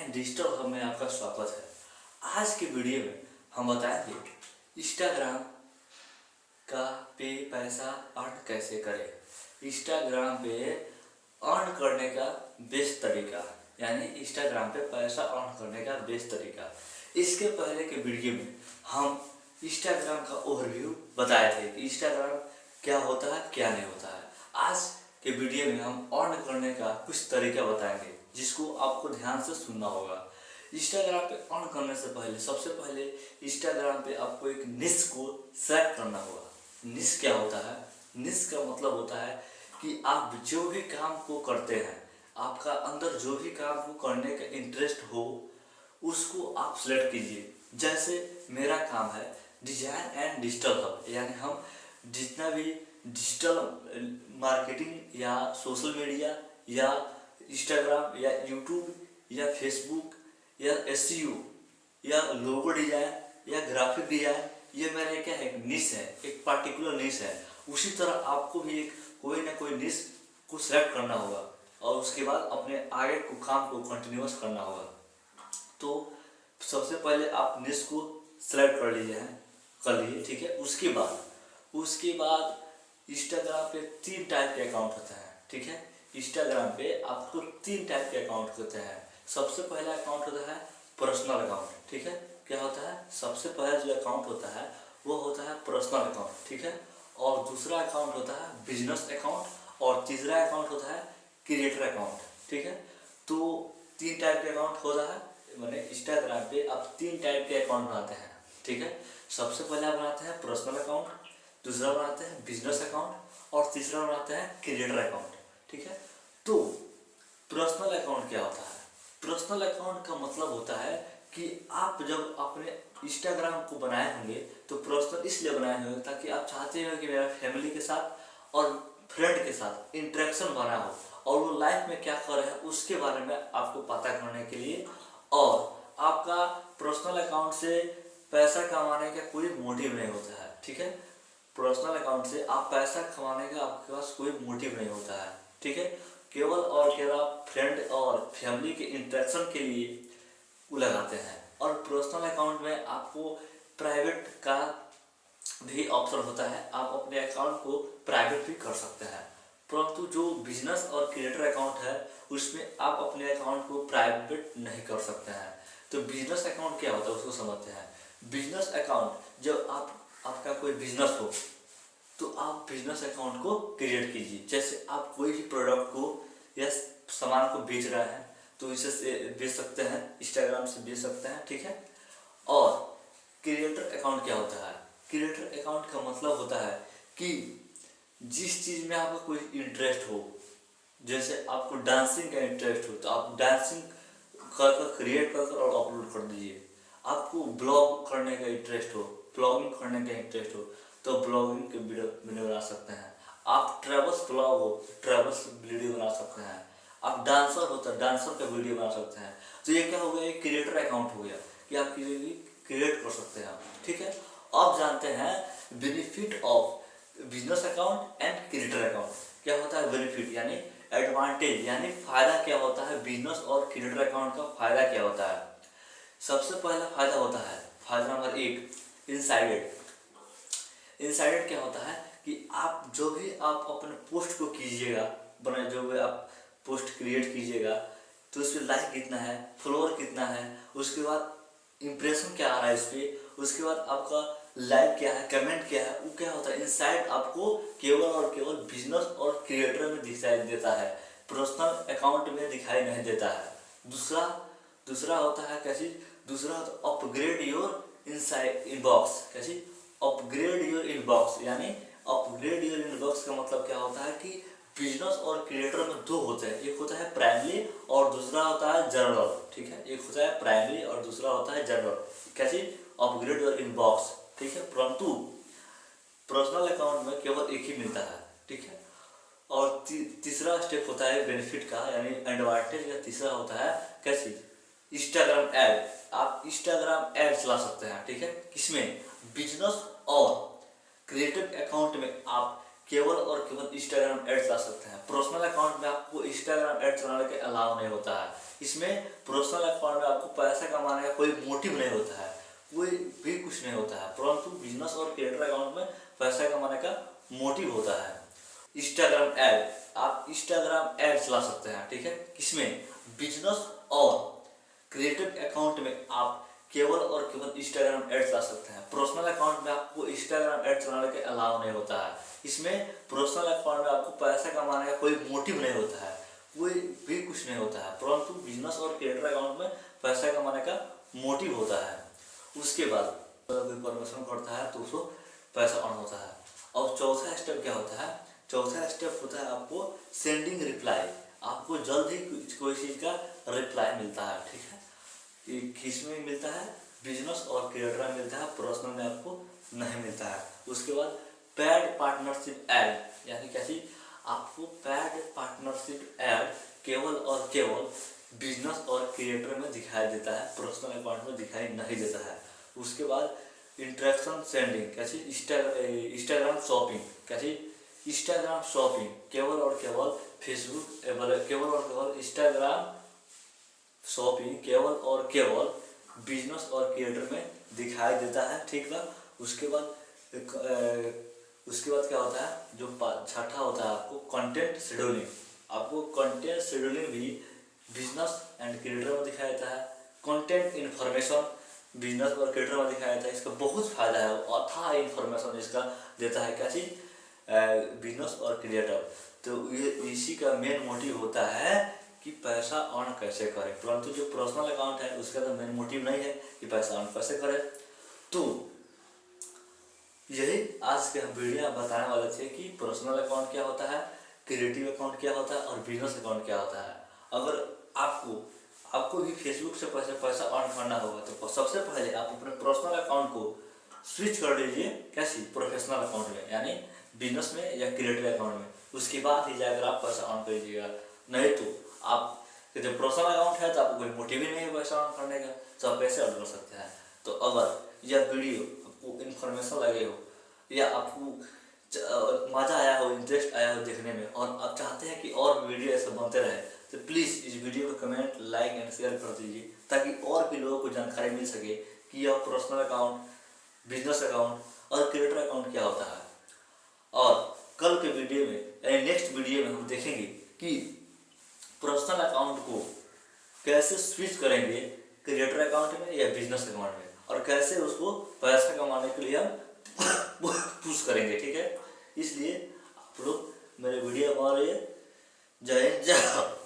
And digital hub में आपका स्वागत है। आज के वीडियो में हम बताएंगे इंस्टाग्राम का पे पैसा अर्न कैसे करें। इंस्टाग्राम पे अर्न करने का बेस्ट तरीका, यानी इंस्टाग्राम पे पैसा अर्न करने का बेस्ट तरीका। इसके पहले के वीडियो में हम इंस्टाग्राम का ओवरव्यू बताए थे कि इंस्टाग्राम क्या होता है क्या नहीं होता है। आज के वीडियो में हम अर्न करने का कुछ तरीका बताएंगे जिसको आपको ध्यान से सुनना होगा। इंस्टाग्राम पे अर्न करने से पहले सबसे पहले इंस्टाग्राम पे आपको एक निश को सेलेक्ट करना होगा। निश क्या होता है? निश का मतलब होता है कि आप जो भी काम को करते हैं, आपका अंदर जो भी काम को करने का इंटरेस्ट हो उसको आप सेलेक्ट कीजिए। जैसे मेरा काम है डिजाइन एंड डिजिटल हब, यानी हम जितना भी डिजिटल मार्केटिंग या सोशल मीडिया या इंस्टाग्राम या यूट्यूब या फेसबुक या एसईओ या लोगो डिजाइन या ग्राफिक डिजाइन, ये मेरा क्या है, एक निश है, एक पार्टिकुलर निश है। उसी तरह आपको भी एक कोई ना कोई निश को सिलेक्ट करना होगा और उसके बाद अपने आगे को काम को कंटिन्यूअस करना होगा। तो सबसे पहले आप निश को सिलेक्ट कर लीजिए, ठीक है। उसके बाद इंस्टाग्राम पे 3 टाइप के अकाउंट होते हैं, ठीक है। इंस्टाग्राम पे आपको 3 टाइप के अकाउंट होते हैं। सबसे पहला अकाउंट होता है पर्सनल अकाउंट, ठीक है। क्या होता है? सबसे पहला जो अकाउंट होता है वो होता है पर्सनल अकाउंट, ठीक है। और दूसरा अकाउंट होता है बिजनेस अकाउंट और तीसरा अकाउंट होता है क्रिएटर अकाउंट, ठीक है। तो 3 टाइप के अकाउंट होता है, मैंने इंस्टाग्राम पे आप 3 टाइप के अकाउंट बनाते हैं, ठीक है। सबसे पहला बनाते हैं पर्सनल अकाउंट, दूसरा बनाते हैं बिजनेस अकाउंट और तीसरा बनाते हैं क्रिएटर अकाउंट, ठीक है। तो पर्सनल अकाउंट क्या होता है? पर्सनल अकाउंट का मतलब होता है कि आप जब अपने इंस्टाग्राम को बनाए होंगे तो पर्सनल इसलिए बनाए होंगे ताकि आप चाहते हो कि मेरा फैमिली के साथ और फ्रेंड के साथ इंटरेक्शन बना हो और वो लाइफ में क्या कर रहे हैं उसके बारे में आपको पता करने के लिए। और आपका पर्सनल अकाउंट से पैसा कमाने का कोई मोटिव नहीं होता है, ठीक है। पर्सनल अकाउंट से आप पैसा कमाने का आपके पास कोई मोटिव नहीं होता है, ठीक है। केवल और केवल फ्रेंड और फैमिली के इंटरेक्शन के लिए वो लगाते हैं। और पर्सनल अकाउंट में आपको प्राइवेट का भी ऑप्शन होता है, आप अपने अकाउंट को प्राइवेट भी कर सकते हैं। परंतु जो बिजनेस और क्रिएटर अकाउंट है उसमें आप अपने अकाउंट को प्राइवेट नहीं कर सकते हैं। तो बिजनेस अकाउंट क्या होता है उसको समझते हैं। बिजनेस अकाउंट जब आपका कोई बिजनेस हो तो आप बिजनेस अकाउंट को क्रिएट कीजिए। जैसे आप कोई भी प्रोडक्ट को या सामान को बेच रहे हैं तो इसे बेच सकते हैं, इंस्टाग्राम से बेच सकते हैं, ठीक है। और क्रिएटर अकाउंट क्या होता है? क्रिएटर अकाउंट का मतलब होता है कि जिस चीज़ में आपका कोई इंटरेस्ट हो, जैसे आपको डांसिंग का इंटरेस्ट हो तो आप डांसिंग कर क्रिएट कर और अपलोड कर दीजिए। आपको ब्लॉग करने का इंटरेस्ट हो, ब्लॉगिंग करने का इंटरेस्ट हो तो ब्लॉगिंग के वीडियो बना सकते हैं। आप ट्रैवल्स ब्लॉग हो, ट्रैवल्स वीडियो बना सकते हैं। आप डांसर हो तो डांसर का वीडियो बना सकते हैं। तो ये क्या हो गया, एक क्रिएटर अकाउंट हो गया कि आप क्रिएट कर सकते हैं, ठीक है। अब जानते हैं benefit of business account and creator account. क्या होता है बेनिफिट यानी एडवांटेज, यानी फायदा क्या होता है बिजनेस और क्रिएटर अकाउंट का फायदा क्या होता है। सबसे पहला फायदा होता है, फायदा नंबर 1, इनसाइडेड। इनसाइडेड क्या होता है कि आप जो भी आप अपने पोस्ट को कीजिएगा, बना जो भी आप पोस्ट क्रिएट कीजिएगा तो उस पर लाइक कितना है, फॉलोअर कितना है, उसके बाद इम्प्रेशन क्या आ रहा है इस पर, उसके बाद आपका लाइक क्या है, कमेंट क्या है, वो क्या होता है इनसाइड आपको केवल और केवल बिजनेस और क्रिएटर में दिखाई देता है, पर्सनल अकाउंट में दिखाई नहीं देता है। दूसरा होता है कैसी, दूसरा होता अपग्रेड योर इनसाइड इनबॉक्स। कैसी? अपग्रेड योर इनबॉक्स, यानी अपग्रेड योर इनबॉक्स का मतलब क्या होता है कि बिजनेस और क्रिएटर में 2 होते हैं, एक होता है प्राइमरी और दूसरा होता है जनरल, ठीक है। एक होता है प्राइमरी और दूसरा होता है जनरल। कैसे? अपग्रेड योर इनबॉक्स, ठीक है। परंतु पर्सनल अकाउंट में केवल एक ही मिलता है, ठीक है। और तीसरा स्टेप होता है बेनिफिट का, यानी एडवांटेज का तीसरा होता है कैसे, इंस्टाग्राम ऐड। आप इंस्टाग्राम ऐड चला सकते हैं, ठीक है। किसमें? बिजनेस और क्रिएटिव अकाउंट में आप केवल और केवल इंस्टाग्राम एड चला सकते हैं। पर्सनल अकाउंट में आपको इंस्टाग्राम एड चलाने के अलाउ नहीं होता है। इसमें पर्सनल अकाउंट में आपको पैसा कमाने का कोई मोटिव नहीं होता है, कोई भी कुछ नहीं होता है, परंतु बिजनेस और क्रिएटर अकाउंट में पैसा कमाने का मोटिव होता है। इंस्टाग्राम ऐड, आप इंस्टाग्राम ऐड चला सकते हैं, ठीक है। किसमें? बिजनेस और क्रिएटर अकाउंट में आप केवल और केवल इंस्टाग्राम ऐड चला सकते हैं। पर्सनल अकाउंट में आपको इंस्टाग्राम ऐड चलाने के अलाउ नहीं होता है। इसमें पर्सनल अकाउंट में आपको पैसा कमाने का कोई मोटिव नहीं होता है, कोई भी कुछ नहीं होता है, परंतु बिजनेस और क्रिएटर अकाउंट में पैसा कमाने का मोटिव होता है। उसके बाद कोई परमिशन करता है तो उसको पैसा ऑन होता है। और चौथा स्टेप क्या होता है? चौथा स्टेप होता है आपको सेंडिंग रिप्लाई। आपको जल्द ही कोई चीज़ का रिप्लाई मिलता है, ठीक है। किस में मिलता है? बिजनेस और क्रिएटर में मिलता है, पर्सनल में आपको नहीं मिलता है। उसके बाद पेड पार्टनरशिप ऐड, यानी कैसी? आपको पेड पार्टनरशिप ऐड केवल और केवल बिजनेस और क्रिएटर में दिखाई देता है, पर्सनल अकाउंट में दिखाई नहीं देता है। उसके बाद इंटरेक्शन सेंडिंग, कैसी? इंस्टाग्राम शॉपिंग, कैसी? इंस्टाग्राम शॉपिंग केवल और केवल फेसबुक, केवल और केवल इंस्टाग्राम शॉपिंग केवल और केवल बिजनेस और क्रिएटर में दिखाई देता है, ठीक है। उसके बाद क्या होता है? जो छठा होता है आपको कंटेंट शेड्यूलिंग। आपको कंटेंट शेड्यूलिंग भी बिजनेस एंड क्रिएटर में दिखाया देता है। कंटेंट इन्फॉर्मेशन बिजनेस और क्रिएटर में दिखाया जाता है। इसका बहुत फायदा है, अथाह इन्फॉर्मेशन इसका देता है, क्या चीज़? बिजनेस और क्रिएटर। तो ये इसी का मेन मोटिव होता है कि पैसा अर्न कैसे करें, परंतु जो पर्सनल अकाउंट है उसका तो मेन मोटिव नहीं है कि पैसा अर्न कैसे करें। तो यही आज के हम वीडियो बताने वाले थे कि पर्सनल अकाउंट क्या होता है, क्रिएटिव अकाउंट क्या होता है और बिजनेस अकाउंट क्या होता है। अगर आपको भी फेसबुक से पैसा अर्न करना होगा तो सबसे पहले आप अपने पर्सनल अकाउंट को स्विच कर लीजिए, कैसी? प्रोफेशनल अकाउंट में, यानी बिजनेस में या क्रिएटिव अकाउंट में। उसके बाद ही जाकर आप पैसा अर्न करिएगा। नहीं तो आप जो पर्सनल अकाउंट है तो आपको कोई मोटिव ही नहीं है पैसा अर्न करने का, तो आप पैसे अर्न कर सकते हैं। तो अगर यह वीडियो आपको इन्फॉर्मेशन लगे हो या आपको मज़ा आया हो, इंटरेस्ट आया हो देखने में, और आप चाहते हैं कि और वीडियो ऐसे बनते रहे, तो प्लीज़ इस वीडियो को कमेंट, लाइक एंड शेयर कर दीजिए, ताकि और भी लोगों को जानकारी मिल सके कि यह पर्सनल अकाउंट, बिजनेस अकाउंट और क्रिएटर अकाउंट क्या होता है। और कल के वीडियो में यानी नेक्स्ट वीडियो में हम देखेंगे कि पर्सनल अकाउंट को कैसे स्विच करेंगे क्रिएटर अकाउंट में या बिजनेस अकाउंट में, और कैसे उसको पैसा कमाने के लिए हम पुश करेंगे, ठीक है। इसलिए आप लोग मेरे वीडियो बना रहे। जय हिंद, जय भारत।